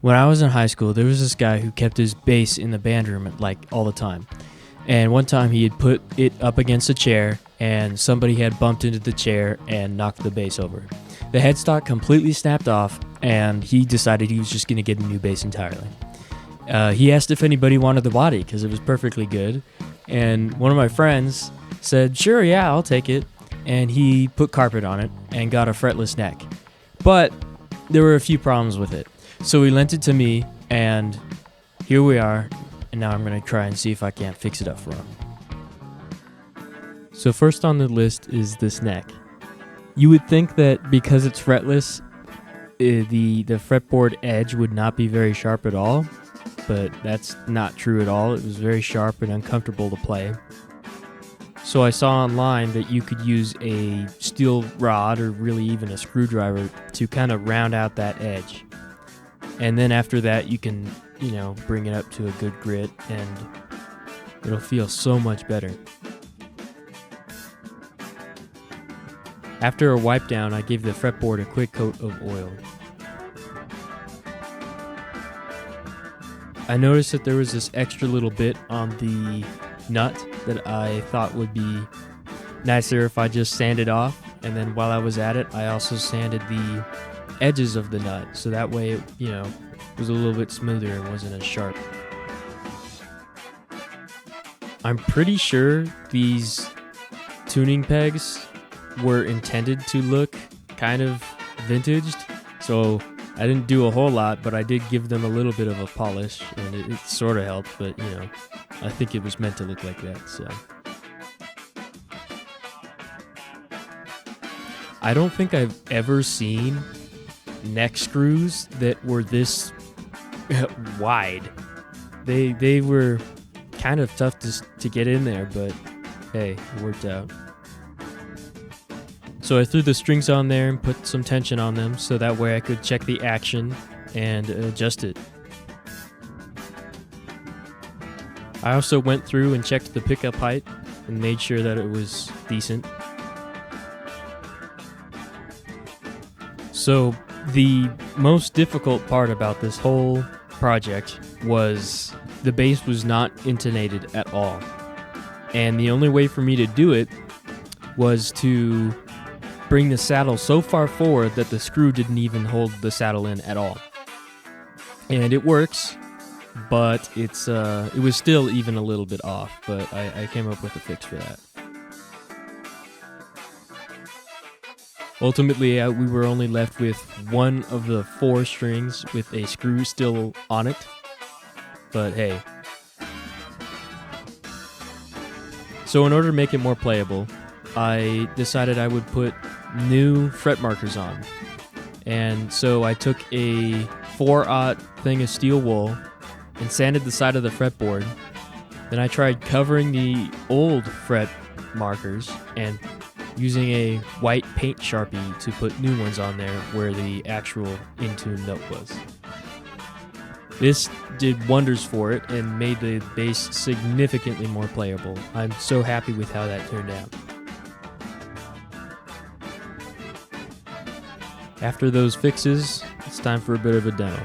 When I was in high school, there was this guy who kept his bass in the band room like all the time. And one time he had put it up against a chair, and somebody had bumped into the chair and knocked the bass over. The headstock completely snapped off, and he decided he was just going to get a new bass entirely. He asked if anybody wanted the body because it was perfectly good, and one of my friends said, "Sure, yeah, I'll take it." And he put carpet on it and got a fretless neck. But there were a few problems with it. So he lent it to me, and here we are, and now I'm going to try and see if I can't fix it up for him. So first on the list is this neck. You would think that because it's fretless, the fretboard edge would not be very sharp at all, but that's not true at all. It was very sharp and uncomfortable to play. So I saw online that you could use a steel rod or really even a screwdriver to kind of round out that edge. And then after that, you can, bring it up to a good grit, and it'll feel so much better. After a wipe down, I gave the fretboard a quick coat of oil. I noticed that there was this extra little bit on the nut that I thought would be nicer if I just sanded off, and then while I was at it, I also sanded the edges of the nut, so that way it, was a little bit smoother and wasn't as sharp. I'm pretty sure these tuning pegs were intended to look kind of vintaged, so I didn't do a whole lot, but I did give them a little bit of a polish, and it sort of helped, but I think it was meant to look like that, so. I don't think I've ever seen neck screws that were this wide. They were kind of tough to get in there, but hey, it worked out. So I threw the strings on there and put some tension on them so that way I could check the action and adjust it. I also went through and checked the pickup height and made sure that it was decent. So the most difficult part about this whole project was the bass was not intonated at all. And the only way for me to do it was to bring the saddle so far forward that the screw didn't even hold the saddle in at all. And it works, but it was still even a little bit off, but I came up with a fix for that. Ultimately, we were only left with one of the 4 strings with a screw still on it, but hey. So in order to make it more playable, I decided I would put new fret markers on. And so I took a 4/0 thing of steel wool and sanded the side of the fretboard. Then I tried covering the old fret markers and using a white paint Sharpie to put new ones on there where the actual in-tune note was. This did wonders for it and made the bass significantly more playable. I'm so happy with how that turned out. After those fixes, it's time for a bit of a demo.